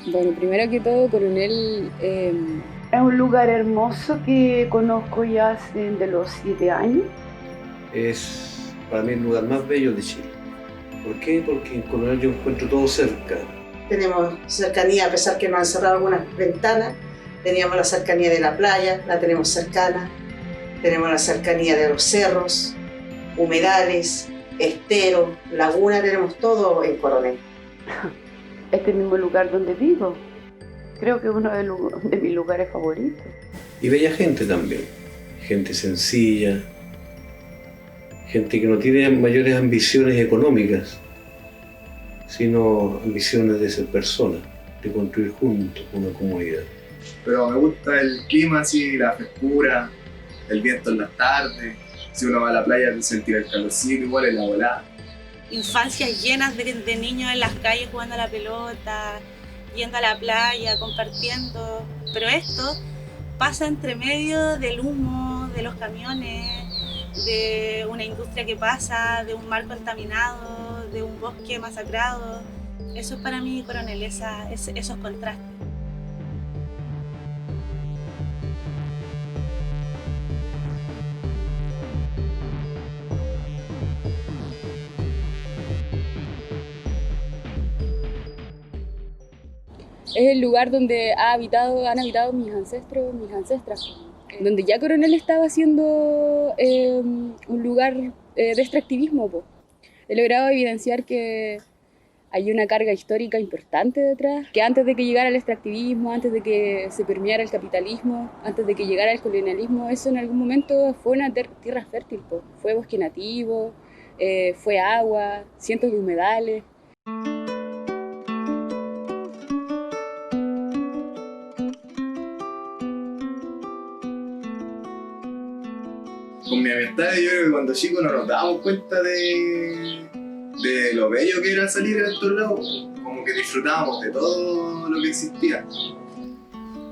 Bueno, primero que todo, Coronel, Es un lugar hermoso que conozco ya hace de los 7 años. Es para mí el lugar más bello de Chile. ¿Por qué? Porque en Coronel yo encuentro todo cerca. Tenemos cercanía, a pesar que nos han cerrado algunas ventanas, teníamos la cercanía de la playa, la tenemos cercana, tenemos la cercanía de los cerros, humedales, esteros, laguna, tenemos todo en Coronel. Este mismo lugar donde vivo. Creo que es uno de mis lugares favoritos. Y bella gente también. Gente sencilla, gente que no tiene mayores ambiciones económicas, sino ambiciones de ser persona, de construir juntos una comunidad. Pero me gusta el clima así, la frescura, el viento en las tardes. Si uno va a la playa, sentir el calorcito, igual en la volada. Infancias llenas de niños en las calles jugando a la pelota, yendo a la playa, compartiendo. Pero esto pasa entre medio del humo, de los camiones, de una industria que pasa, de un mar contaminado, de un bosque masacrado. Eso es para mí, Coronel, esos contrastes. es el lugar donde han habitado mis ancestros, mis ancestras, donde ya Coronel estaba siendo un lugar de extractivismo, po. He logrado evidenciar que hay una carga histórica importante detrás, que antes de que llegara el extractivismo, antes de que se permeara el capitalismo, antes de que llegara el colonialismo, eso en algún momento fue una tierra fértil, po. Fue bosque nativo, fue agua, cientos de humedales. Con mi amistad, yo creo que cuando chicos no nos dábamos cuenta de lo bello que era salir a estos lados. Como que disfrutábamos de todo lo que existía.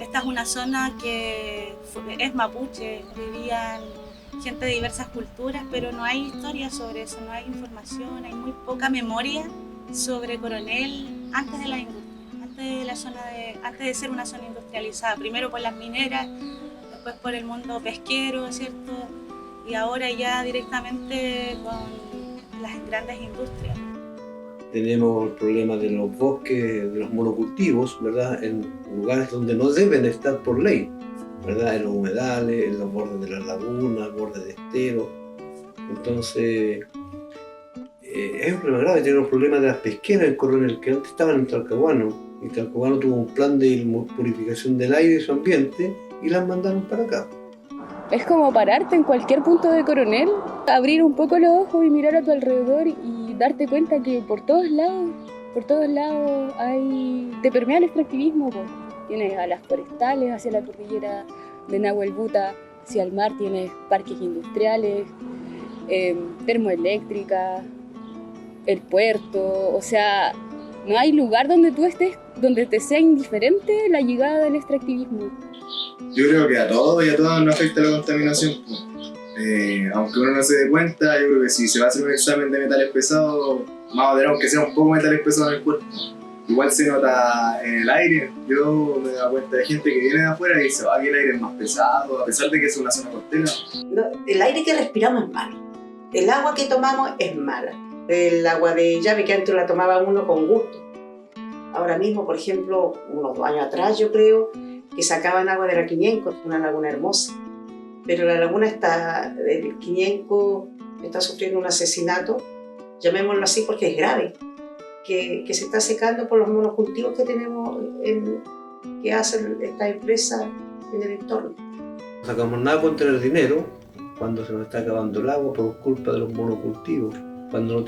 Esta es una zona que es mapuche, vivían gente de diversas culturas, pero no hay historia sobre eso, no hay información, hay muy poca memoria sobre Coronel antes de la industria, antes de ser una zona industrializada, primero por las mineras, después por el mundo pesquero, ¿cierto? Y ahora ya directamente con las grandes industrias. Tenemos el problema de los bosques, de los monocultivos, ¿verdad? En lugares donde no deben estar por ley, ¿verdad? En los humedales, en los bordes de las lagunas, bordes de esteros. Entonces, es un problema grave. Tenemos problemas de las pesqueras en Coronel, que antes estaban en Talcahuano. Y Talcahuano tuvo un plan de purificación del aire y su ambiente y las mandaron para acá. Es como pararte en cualquier punto de Coronel, abrir un poco los ojos y mirar a tu alrededor y darte cuenta que por todos lados te permea el extractivismo, po. Tienes a las forestales hacia la cordillera de Nahuel Buta, hacia el mar tienes parques industriales, termoeléctricas, el puerto, o sea, no hay lugar donde tú estés, donde te sea indiferente la llegada del extractivismo. Yo creo que a todos y a todas nos afecta la contaminación. Aunque uno no se dé cuenta, yo creo que si se va a hacer un examen de metales pesados, vamos a ver aunque sea un poco metales pesados en el cuerpo. Igual se nota en el aire. Yo me he dado cuenta de gente que viene de afuera y dice, aquí el aire es más pesado, a pesar de que es una zona costera. El aire que respiramos es malo, el agua que tomamos es mala. El agua de llave que antes la tomaba uno con gusto. Ahora mismo, por ejemplo, unos 2 años atrás yo creo, que sacaban agua de la Quiñenco, una laguna hermosa. Pero la laguna del Quiñenco está sufriendo un asesinato, llamémoslo así porque es grave, que se está secando por los monocultivos que tenemos, que hacen esta empresa en el entorno. No sacamos nada contra el dinero cuando se nos está acabando el agua por culpa de los monocultivos. Cuando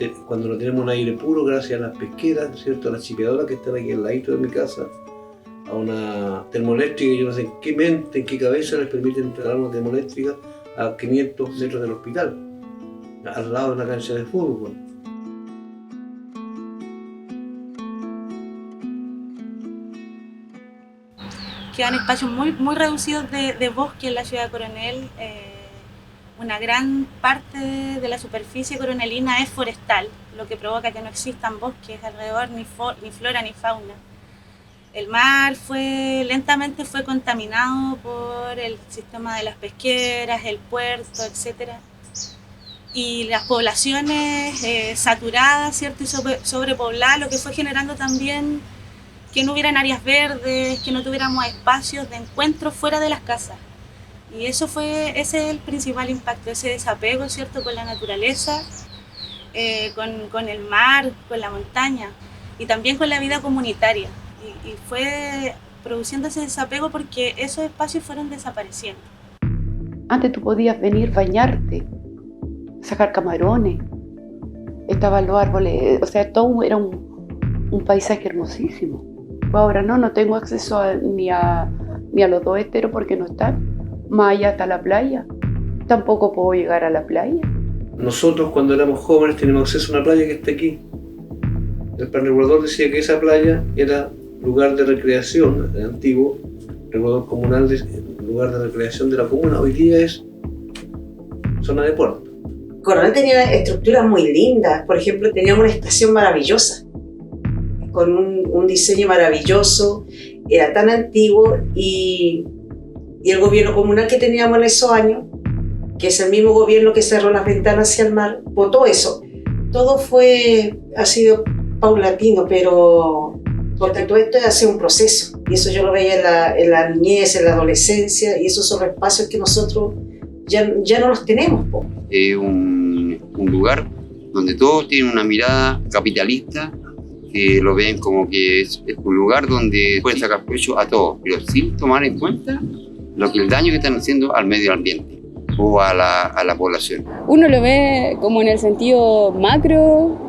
no tenemos un aire puro gracias a las pesqueras, ¿cierto? A las chipeadoras que están aquí al ladito de mi casa, a una termoeléctrica, yo no sé en qué mente, en qué cabeza les permite instalar una termoeléctrica a 500 metros del hospital, al lado de una cancha de fútbol. Quedan espacios muy reducidos de bosque en la ciudad de Coronel. Una gran parte de la superficie coronelina es forestal, lo que provoca que no existan bosques alrededor, ni flora ni fauna. El mar lentamente fue contaminado por el sistema de las pesqueras, el puerto, etc. Y las poblaciones saturadas, ¿cierto? Y sobrepobladas, lo que fue generando también que no hubieran áreas verdes, que no tuviéramos espacios de encuentro fuera de las casas. Y ese es el principal impacto, ese desapego, ¿cierto? Con la naturaleza, con el mar, con la montaña y también con la vida comunitaria. Y fue produciendo ese desapego porque esos espacios fueron desapareciendo. Antes tú podías venir, bañarte, sacar camarones, estaban los árboles, o sea, todo era un paisaje hermosísimo. Ahora no tengo acceso ni a los 2 esteros porque no están. Más allá está la playa, tampoco puedo llegar a la playa. Nosotros cuando éramos jóvenes teníamos acceso a una playa que está aquí. El plan regulador decía que esa playa era lugar de recreación, el antiguo regulador comunal, lugar de recreación de la comuna, hoy día es zona de puerto. Coronel tenía estructuras muy lindas, por ejemplo teníamos una estación maravillosa, con un diseño maravilloso, era tan antiguo y el gobierno comunal que teníamos en esos años, que es el mismo gobierno que cerró las ventanas hacia el mar, votó eso. Todo ha sido paulatino, pero porque todo esto ha sido un proceso y eso yo lo veía en la niñez, en la adolescencia y esos son los espacios que nosotros ya no los tenemos. Es un lugar donde todos tienen una mirada capitalista, que lo ven como que es un lugar donde pueden sacar provecho a todos, pero sin tomar en cuenta el daño que están haciendo al medio ambiente o a la población. Uno lo ve como en el sentido macro,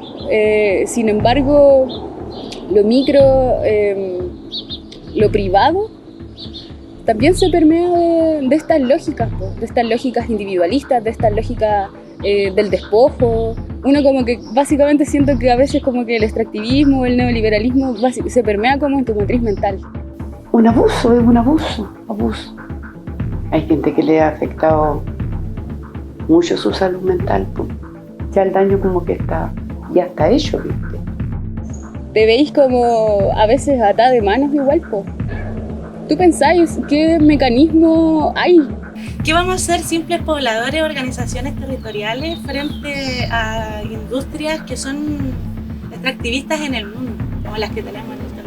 sin embargo, lo micro, lo privado, también se permea de estas lógicas individualistas, de estas lógicas del despojo. Uno como que básicamente siento que a veces como que el extractivismo, el neoliberalismo se permea como en tu matriz mental. Un abuso, es un abuso. Hay gente que le ha afectado mucho su salud mental, pues. Ya el daño como que ya está hecho, ¿viste? Te veis como a veces atada de manos igual, pues. ¿Tú pensáis qué mecanismo hay? ¿Qué vamos a hacer simples pobladores, organizaciones territoriales frente a industrias que son extractivistas en el mundo, como las que tenemos en el territorio?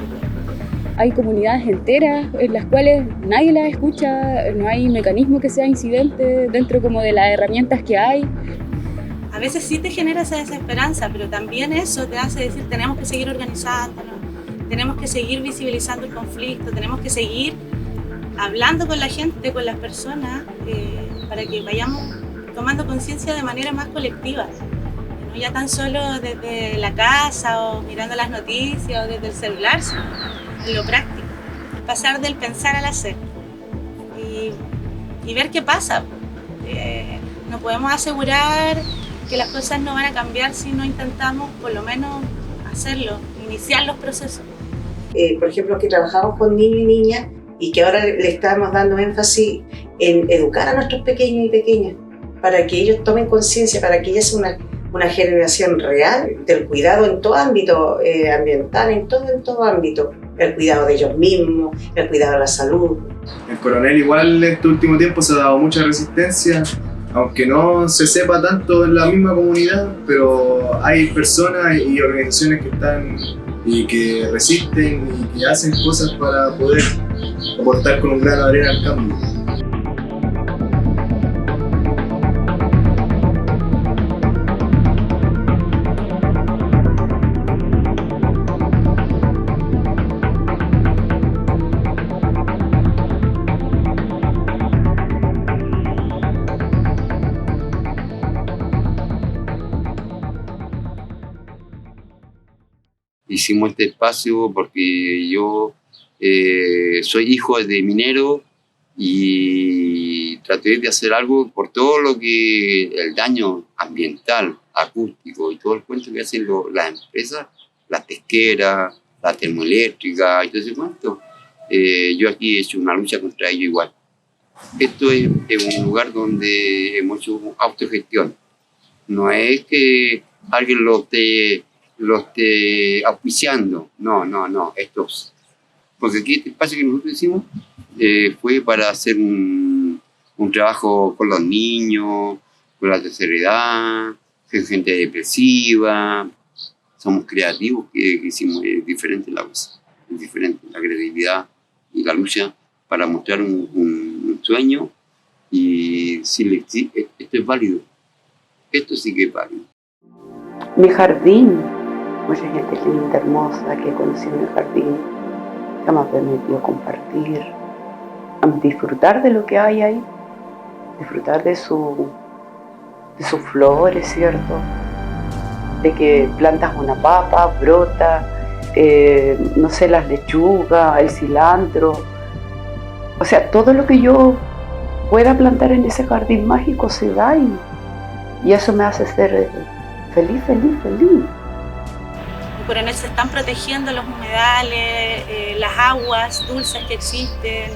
Hay comunidades enteras en las cuales nadie las escucha, no hay mecanismo que sea incidente dentro como de las herramientas que hay. A veces sí te genera esa desesperanza, pero también eso te hace decir tenemos que seguir organizándonos, tenemos que seguir visibilizando el conflicto, tenemos que seguir hablando con la gente, con las personas, para que vayamos tomando conciencia de manera más colectiva, no ya tan solo desde la casa o mirando las noticias o desde el celular, sino en lo práctico. Pasar del pensar al hacer y ver qué pasa. No podemos asegurar que las cosas no van a cambiar si no intentamos por lo menos hacerlo, iniciar los procesos. Por ejemplo, que trabajamos con niños y niñas y que ahora le estamos dando énfasis en educar a nuestros pequeños y pequeñas para que ellos tomen conciencia, para que ella sea una generación real del cuidado en todo ámbito ambiental, en todo ámbito, el cuidado de ellos mismos, el cuidado de la salud. El Coronel igual en este último tiempo se ha dado mucha resistencia, aunque no se sepa tanto en la misma comunidad, pero hay personas y organizaciones que están y que resisten y que hacen cosas para poder aportar con un grano de arena al cambio. Hicimos este espacio porque yo soy hijo de minero y traté de hacer algo por todo lo que el daño ambiental, acústico y todo el cuento que hacen las empresas, las pesqueras, la termoeléctrica y todo ese cuento. Yo aquí he hecho una lucha contra ello igual. Esto es un lugar donde hemos hecho autogestión. No es que alguien lo esté auspiciando, no. Esto Porque aquí este espacio que nosotros hicimos fue para hacer un trabajo con los niños, con la tercera edad, con gente depresiva. Somos creativos, que hicimos diferente la cosa, es diferente la creatividad y la lucha para mostrar un sueño y decirle, sí, esto es válido, esto sí que es válido. Mi jardín, mucha gente linda, hermosa que conocí en el jardín, que me ha permitido compartir, disfrutar de lo que hay ahí, disfrutar de sus flores, ¿cierto? De que plantas una papa, brota, no sé, las lechugas, el cilantro. O sea, todo lo que yo pueda plantar en ese jardín mágico se da y eso me hace ser feliz. En Coronel se están protegiendo los humedales, las aguas dulces que existen.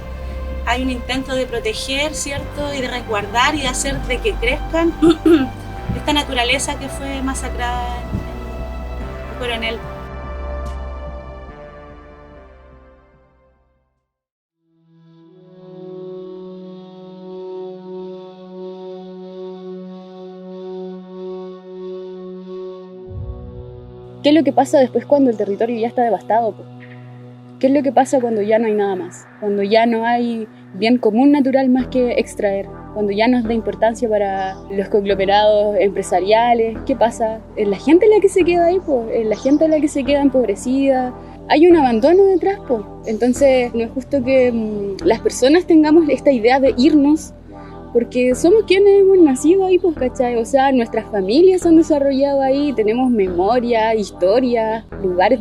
Hay un intento de proteger, ¿cierto? Y de resguardar y de hacer de que crezcan esta naturaleza que fue masacrada en Coronel. ¿Qué es lo que pasa después cuando el territorio ya está devastado? ¿Qué es lo que pasa cuando ya no hay nada más? Cuando ya no hay bien común natural más que extraer, cuando ya no es de importancia para los conglomerados empresariales. ¿Qué pasa? ¿Es la gente la que se queda ahí? ¿Es la gente la que se queda empobrecida? Hay un abandono detrás, entonces no es justo que las personas tengamos esta idea de irnos porque somos quienes hemos nacido ahí, ¿cachai? O sea, nuestras familias se han desarrollado ahí, tenemos memoria, historia, lugares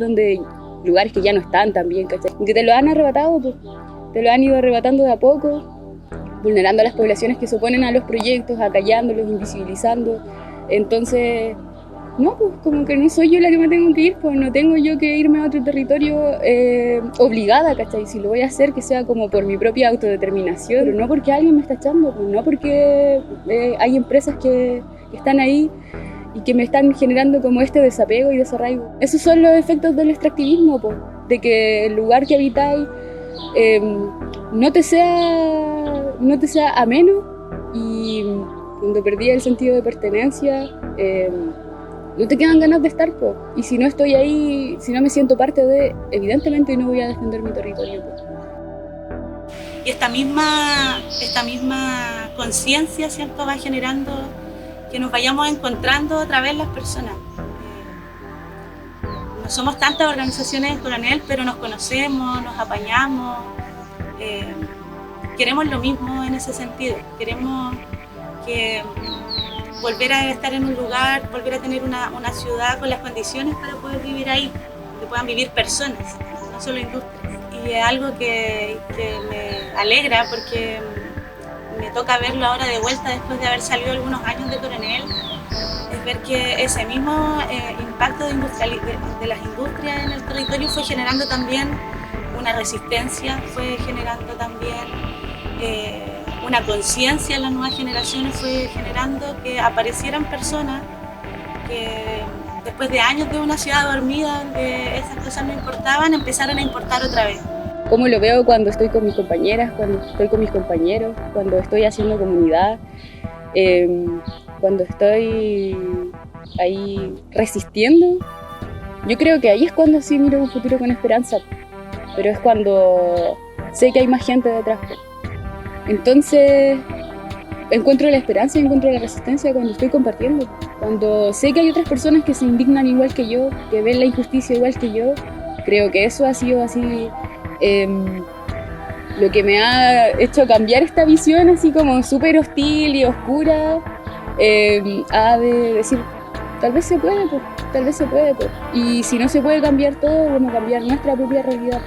que ya no están también, ¿cachai? Que te lo han arrebatado, te lo han ido arrebatando de a poco, vulnerando a las poblaciones que se oponen a los proyectos, acallándolos, invisibilizando. Entonces, no, como que no soy yo la que me tengo que ir, no tengo yo que irme a otro territorio obligada, ¿cachai? Si lo voy a hacer, que sea como por mi propia autodeterminación, pero no porque alguien me está echando, no porque hay empresas que están ahí y que me están generando como este desapego y desarraigo. Esos son los efectos del extractivismo, de que el lugar que habitáis no te sea ameno, y cuando perdí el sentido de pertenencia, no te quedan ganas de estar, y si no estoy ahí, si no me siento parte de, evidentemente no voy a defender mi territorio. Y esta misma conciencia, ¿cierto?, va generando que nos vayamos encontrando otra vez las personas. No somos tantas organizaciones en Coronel, pero nos conocemos, nos apañamos, queremos lo mismo en ese sentido, queremos que volver a estar en un lugar, volver a tener una ciudad con las condiciones para poder vivir ahí, donde puedan vivir personas, no solo industrias. Y es algo que me alegra porque me toca verlo ahora de vuelta después de haber salido algunos años de Coronel, es ver que ese mismo impacto de las industrias en el territorio fue generando también una resistencia, fue generando también una conciencia en las nuevas generaciones, fue generando que aparecieran personas que después de años de una ciudad dormida donde esas cosas no importaban, empezaron a importar otra vez. Cómo lo veo cuando estoy con mis compañeras, cuando estoy con mis compañeros, cuando estoy haciendo comunidad, cuando estoy ahí resistiendo. Yo creo que ahí es cuando sí miro un futuro con esperanza, pero es cuando sé que hay más gente detrás. Entonces encuentro la esperanza y encuentro la resistencia cuando estoy compartiendo, cuando sé que hay otras personas que se indignan igual que yo, que ven la injusticia igual que yo. Creo que eso ha sido así lo que me ha hecho cambiar esta visión así como súper hostil y oscura, a de decir, tal vez se puede, tal vez se puede, y si no se puede cambiar todo, vamos a cambiar nuestra propia realidad.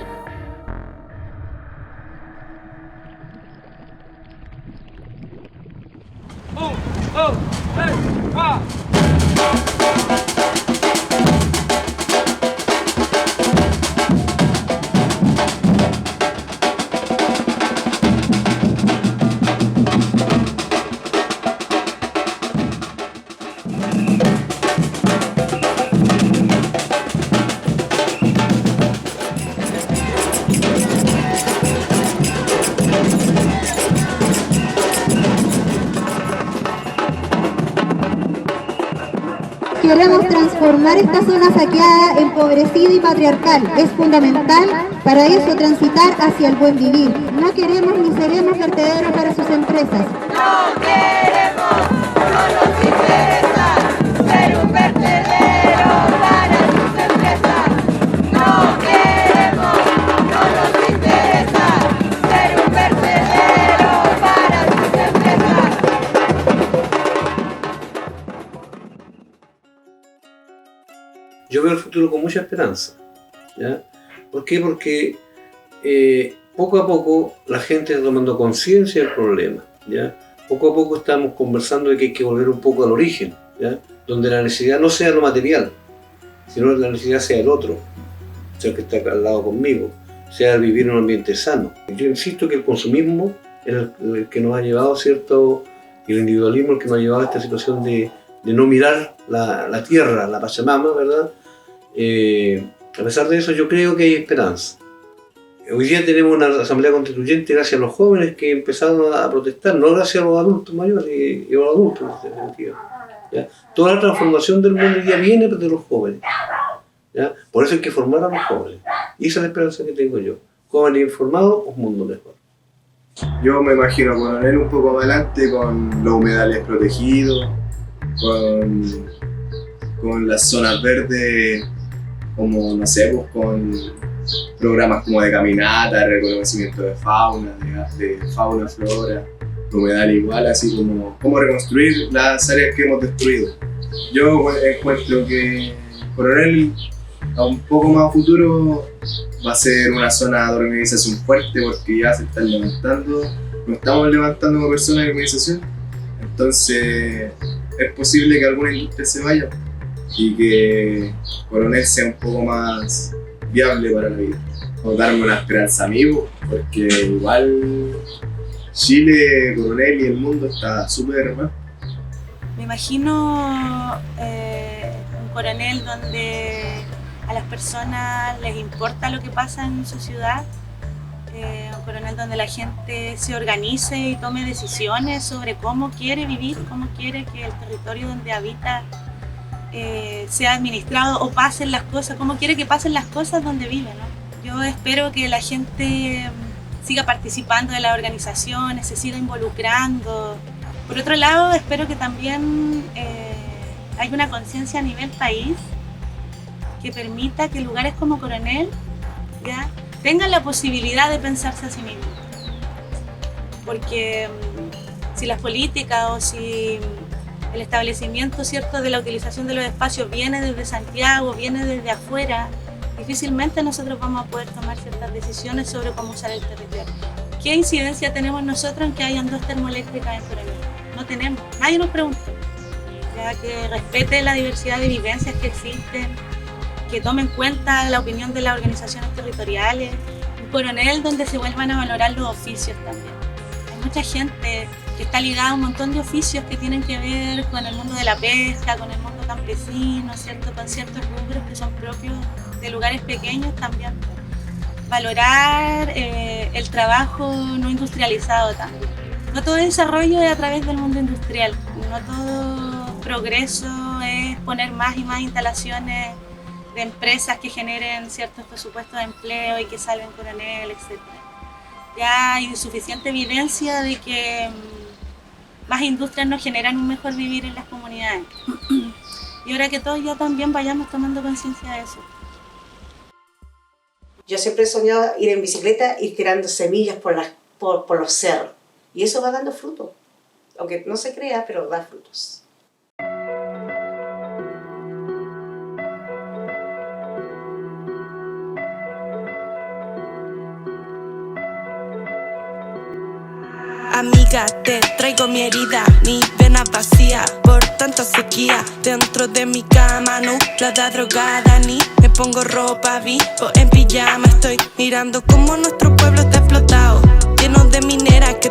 queremos transformar esta zona saqueada, empobrecida y patriarcal. Es fundamental para eso transitar hacia el buen vivir. No queremos ni seremos vertederos para sus empresas. No queremos, no nos interesa ser un vertedero para sus empresas. No queremos, no nos interesa ser un vertedero para sus empresas. Yo veo el futuro con mucha esperanza, ¿ya? ¿Por qué? Porque poco a poco la gente está tomando conciencia del problema, ¿ya? Poco a poco estamos conversando de que hay que volver un poco al origen, ¿ya? Donde la necesidad no sea lo material, sino la necesidad sea el otro, sea el que está al lado conmigo, sea el vivir en un ambiente sano. Yo insisto que el consumismo es el que nos ha llevado, ¿cierto? Y el individualismo el que nos ha llevado a esta situación de no mirar la tierra, la Pachamama, ¿verdad? A pesar de eso, yo creo que hay esperanza. Hoy día tenemos una asamblea constituyente gracias a los jóvenes que empezaron a protestar, no gracias a los adultos mayores y a los adultos en este sentido, ¿ya? Toda la transformación del mundo hoy día viene de los jóvenes, ¿ya? Por eso hay que formar a los jóvenes. Y esa es la esperanza que tengo yo. Jóvenes informados, un mundo mejor. Yo me imagino a Coronel un poco más adelante con los humedales protegidos, con las zonas verdes, como no sé, pues con programas como de caminata, de reconocimiento de fauna, flora, humedal igual, así como cómo reconstruir las áreas que hemos destruido. Yo encuentro que Coronel a un poco más a futuro va a ser una zona de organización fuerte porque ya se están levantando, nos estamos levantando como personas de organización, entonces es posible que alguna industria se vaya y que Coronel sea un poco más viable para la vida. O darme una esperanza a mí, porque igual Chile, Coronel y el mundo está súper mal. Me imagino un Coronel donde a las personas les importa lo que pasa en su ciudad, un Coronel donde la gente se organice y tome decisiones sobre cómo quiere vivir, cómo quiere que el territorio donde habita sea administrado o pasen las cosas, cómo quiere que pasen las cosas donde vive, ¿no? Yo espero que la gente siga participando de las organizaciones, se siga involucrando. Por otro lado, espero que también haya una conciencia a nivel país que permita que lugares como Coronel ya tengan la posibilidad de pensarse a sí mismos. Porque si las políticas o si el establecimiento, ¿cierto?, de la utilización de los espacios viene desde Santiago, viene desde afuera, difícilmente nosotros vamos a poder tomar ciertas decisiones sobre cómo usar el territorio. ¿Qué incidencia tenemos nosotros en que hayan 2 termoeléctricas en Coronel? No tenemos, nadie nos pregunta. Ya que respete la diversidad de vivencias que existen, que tome en cuenta la opinión de las organizaciones territoriales, un Coronel donde se vuelvan a valorar los oficios también. Hay mucha gente que está ligada a un montón de oficios que tienen que ver con el mundo de la pesca, con el mundo campesino, ¿cierto?, con ciertos rubros que son propios de lugares pequeños también. Valorar el trabajo no industrializado también. No todo desarrollo es a través del mundo industrial, no todo progreso es poner más y más instalaciones de empresas que generen ciertos presupuestos de empleo y que salven Coronel, etc. Ya hay suficiente evidencia de que más industrias nos generan un mejor vivir en las comunidades. Y ahora que todos ya también vayamos tomando conciencia de eso. Yo siempre he soñado ir en bicicleta, ir tirando semillas por los cerros. Y eso va dando fruto. Aunque no se crea, pero da frutos. Amiga, te traigo mi herida, mi vena vacía por tanta sequía. Dentro de mi cama, nublada, drogada, ni me pongo ropa, vivo en pijama. Estoy mirando como nuestro pueblo está explotado, lleno de mineras que